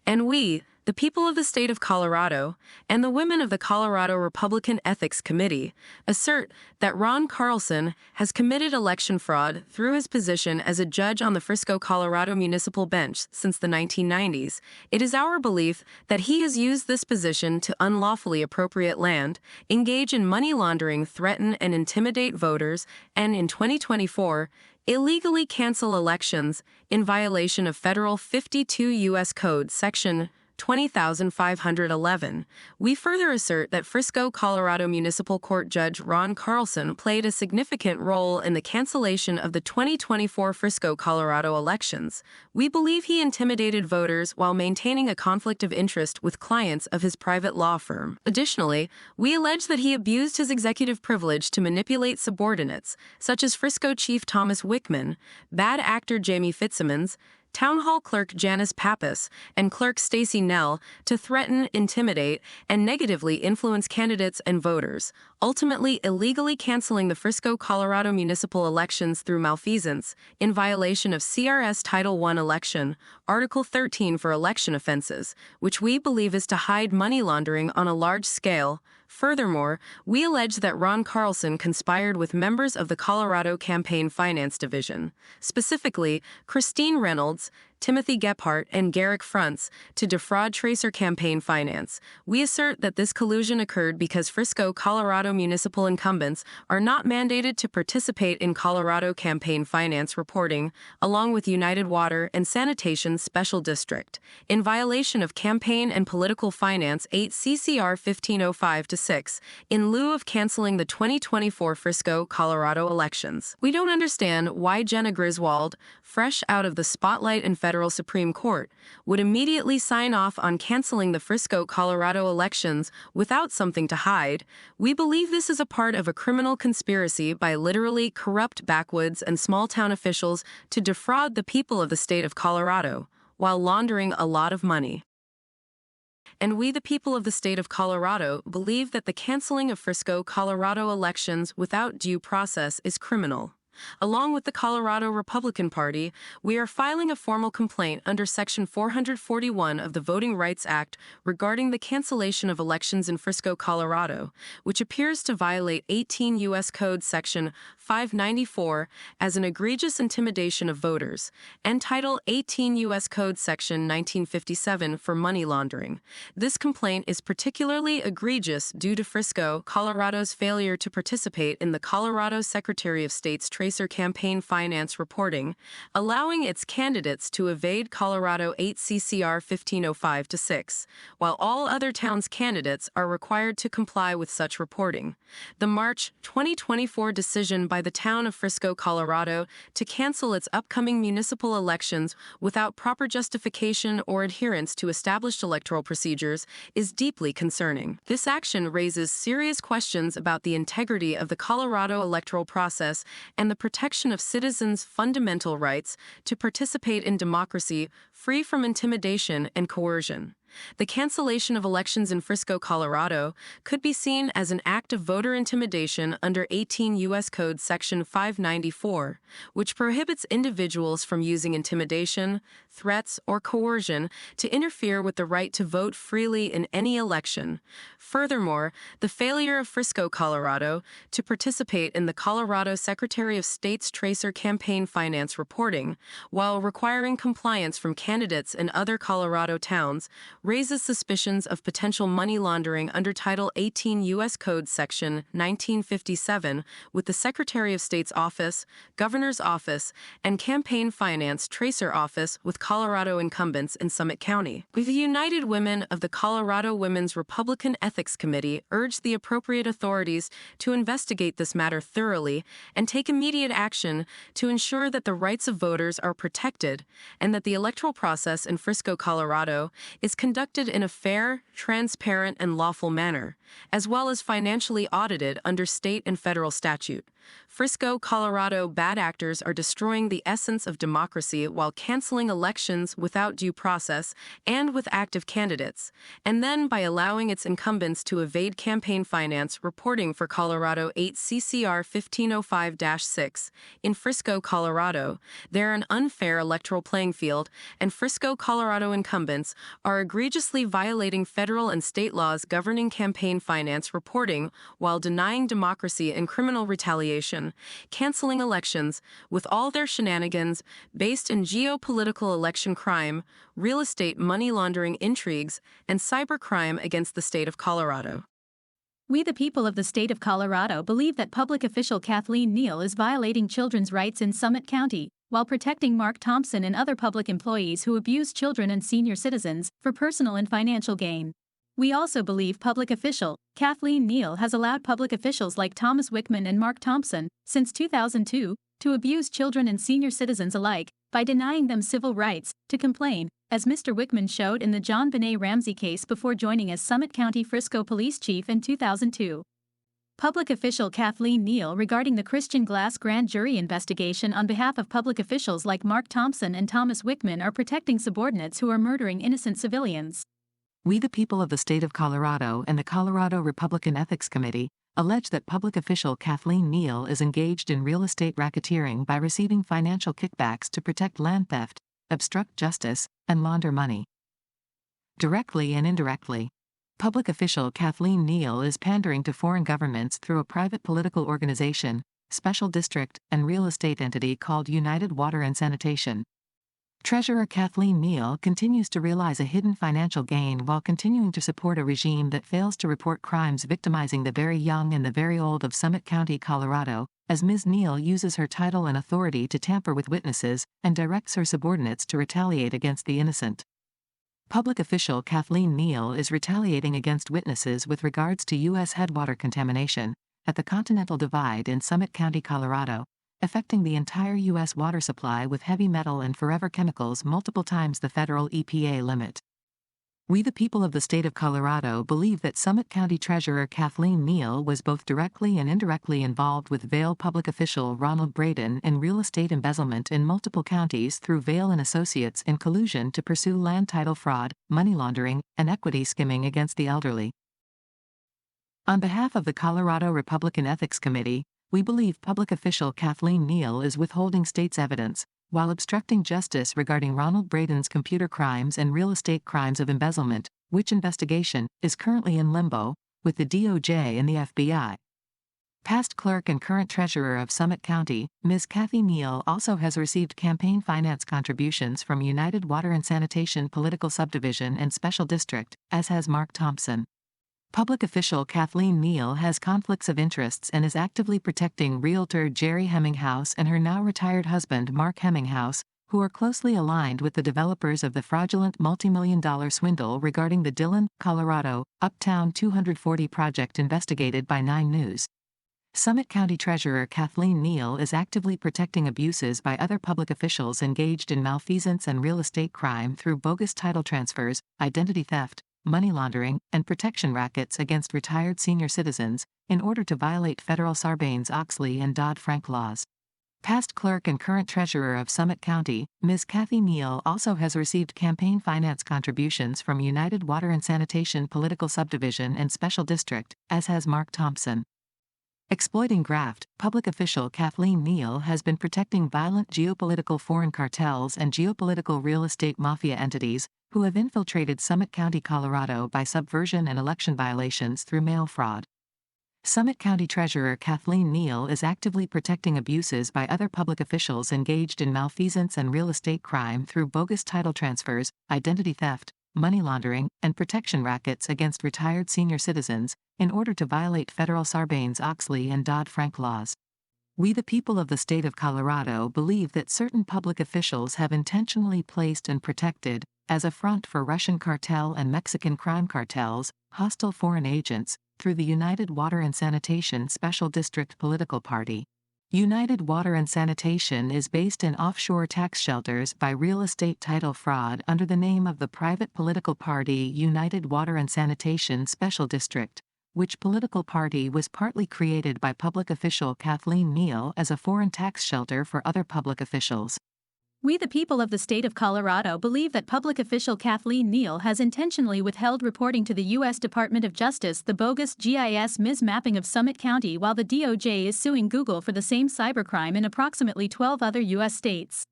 And we, the people of the state of Colorado, and the women of the Colorado Republican Ethics Committee, assert that Ron Carlson has committed election fraud through his position as a judge on the Frisco Colorado Municipal bench since the 1990s. It is our belief that he has used this position to unlawfully appropriate land, engage in money laundering, threaten and intimidate voters, and in 2024, illegally cancel elections in violation of Federal 52 U.S. Code Section 20,511. We further assert that Frisco Colorado Municipal Court Judge Ron Carlson played a significant role in the cancellation of the 2024 Frisco Colorado elections. We believe he intimidated voters while maintaining a conflict of interest with clients of his private law firm. Additionally, we allege that he abused his executive privilege to manipulate subordinates, such as Frisco Chief Thomas Wickman, bad actor Jaime Fitzsimons, Town Hall Clerk Janice Pappas, and Clerk Stacy Nell to threaten, intimidate, and negatively influence candidates and voters, ultimately illegally canceling the Frisco Colorado municipal elections through malfeasance in violation of C.R.S. Title I Election, Article 13 for election offenses, which we believe is to hide money laundering on a large scale. Furthermore, we allege that Ron Carlson conspired with members of the Colorado Campaign Finance Division, specifically Christine Reynolds, Timothy Gephardt, and Garrick Fronts, to defraud Tracer campaign finance. We assert that this collusion occurred because Frisco Colorado municipal incumbents are not mandated to participate in Colorado campaign finance reporting, along with United Water and Sanitation Special District, in violation of Campaign and Political Finance 8 CCR 1505-6, in lieu of canceling the 2024 Frisco Colorado elections. We don't understand why Jenna Griswold, fresh out of the spotlight in Federal Supreme Court, would immediately sign off on canceling the Frisco Colorado elections without something to hide. We believe this is a part of a criminal conspiracy by literally corrupt backwoods and small-town officials to defraud the people of the state of Colorado, while laundering a lot of money. And we, the people of the state of Colorado, believe that the canceling of Frisco Colorado elections without due process is criminal. Along with the Colorado Republican Party, we are filing a formal complaint under Section 441 of the Voting Rights Act regarding the cancellation of elections in Frisco, Colorado, which appears to violate 18 U.S. Code Section 594 as an egregious intimidation of voters, and Title 18 U.S. Code Section 1957 for money laundering. This complaint is particularly egregious due to Frisco, Colorado's failure to participate in the Colorado Secretary of State's Tracer campaign finance reporting, allowing its candidates to evade Colorado 8 CCR 1505-6, while all other towns' candidates are required to comply with such reporting. The March 2024 decision by the town of Frisco, Colorado, to cancel its upcoming municipal elections without proper justification or adherence to established electoral procedures is deeply concerning. This action raises serious questions about the integrity of the Colorado electoral process and the protection of citizens' fundamental rights to participate in democracy free from intimidation and coercion. The cancellation of elections in Frisco, Colorado, could be seen as an act of voter intimidation under 18 U.S. Code Section 594, which prohibits individuals from using intimidation, threats, or coercion to interfere with the right to vote freely in any election. Furthermore, the failure of Frisco, Colorado, to participate in the Colorado Secretary of State's Tracer campaign finance reporting, while requiring compliance from candidates in other Colorado towns, raises suspicions of potential money laundering under Title 18 U.S. Code Section 1957 with the Secretary of State's Office, Governor's Office, and Campaign Finance Tracer Office with Colorado incumbents in Summit County. The United Women of the Colorado Women's Republican Ethics Committee urged the appropriate authorities to investigate this matter thoroughly and take immediate action to ensure that the rights of voters are protected and that the electoral process in Frisco, Colorado is conducted conducted in a fair, transparent, and lawful manner, as well as financially audited under state and federal statute. Frisco, Colorado bad actors are destroying the essence of democracy while canceling elections without due process and with active candidates, and then by allowing its incumbents to evade campaign finance reporting for Colorado 8 CCR 1505-6. In Frisco, Colorado, they're an unfair electoral playing field, and Frisco, Colorado incumbents are egregiously violating federal and state laws governing campaign finance reporting while denying democracy and criminal retaliation, canceling elections with all their shenanigans based in geopolitical election crime, real estate money laundering intrigues, and cybercrime against the state of Colorado. We the people of the state of Colorado believe that public official Kathleen Neal is violating children's rights in Summit County, while protecting Mark Thompson and other public employees who abuse children and senior citizens for personal and financial gain. We also believe public official Kathleen Neal has allowed public officials like Thomas Wickman and Mark Thompson, since 2002, to abuse children and senior citizens alike by denying them civil rights to complain, as Mr. Wickman showed in the John Benet Ramsey case before joining as Summit County Frisco Police Chief in 2002. Public official Kathleen Neal regarding the Christian Glass grand jury investigation on behalf of public officials like Mark Thompson and Thomas Wickman are protecting subordinates who are murdering innocent civilians. We the people of the state of Colorado and the Colorado Republican Ethics Committee allege that public official Kathleen Neal is engaged in real estate racketeering by receiving financial kickbacks to protect land theft, obstruct justice, and launder money. Directly and indirectly, public official Kathleen Neal is pandering to foreign governments through a private political organization, special district, and real estate entity called United Water and Sanitation. Treasurer Kathleen Neal continues to realize a hidden financial gain while continuing to support a regime that fails to report crimes victimizing the very young and the very old of Summit County, Colorado, as Ms. Neal uses her title and authority to tamper with witnesses and directs her subordinates to retaliate against the innocent. Public official Kathleen Neal is retaliating against witnesses with regards to U.S. headwater contamination at the Continental Divide in Summit County, Colorado, affecting the entire U.S. water supply with heavy metal and forever chemicals multiple times the federal EPA limit. We the people of the state of Colorado believe that Summit County Treasurer Kathleen Neal was both directly and indirectly involved with Vail public official Ronald Braden in real estate embezzlement in multiple counties through Vail and Associates in collusion to pursue land title fraud, money laundering, and equity skimming against the elderly. On behalf of the Colorado Republican Ethics Committee, we believe public official Kathleen Neal is withholding state's evidence, while obstructing justice regarding Ronald Braden's computer crimes and real estate crimes of embezzlement, which investigation is currently in limbo, with the DOJ and the FBI. Past clerk and current treasurer of Summit County, Ms. Kathy Neal also has received campaign finance contributions from United Water and Sanitation Political Subdivision and Special District, as has Mark Thompson. Public official Kathleen Neal has conflicts of interests and is actively protecting realtor Jerry Hemminghouse and her now retired husband Mark Hemminghouse, who are closely aligned with the developers of the fraudulent multi-million-dollar swindle regarding the Dillon, Colorado, Uptown 240 project investigated by 9 News. Summit County Treasurer Kathleen Neal is actively protecting abuses by other public officials engaged in malfeasance and real estate crime through bogus title transfers, identity theft, money laundering, and protection rackets against retired senior citizens, in order to violate federal Sarbanes-Oxley and Dodd-Frank laws. Past clerk and current treasurer of Summit County, Ms. Kathy Neal also has received campaign finance contributions from United Water and Sanitation Political Subdivision and Special District, as has Mark Thompson. Exploiting graft, public official Kathleen Neal has been protecting violent geopolitical foreign cartels and geopolitical real estate mafia entities who have infiltrated Summit County, Colorado by subversion and election violations through mail fraud. Summit County Treasurer Kathleen Neal is actively protecting abuses by other public officials engaged in malfeasance and real estate crime through bogus title transfers, identity theft, money laundering, and protection rackets against retired senior citizens, in order to violate federal Sarbanes-Oxley and Dodd-Frank laws. We the people of the state of Colorado believe that certain public officials have intentionally placed and protected, as a front for Russian cartel and Mexican crime cartels, hostile foreign agents, through the United Water and Sanitation Special District political party. United Water and Sanitation is based in offshore tax shelters by real estate title fraud under the name of the private political party United Water and Sanitation Special District, which political party was partly created by public official Kathleen Neal as a foreign tax shelter for other public officials. We the people of the state of Colorado believe that public official Kathleen Neal has intentionally withheld reporting to the U.S. Department of Justice the bogus GIS mismapping of Summit County while the DOJ is suing Google for the same cybercrime in approximately 12 other U.S. states.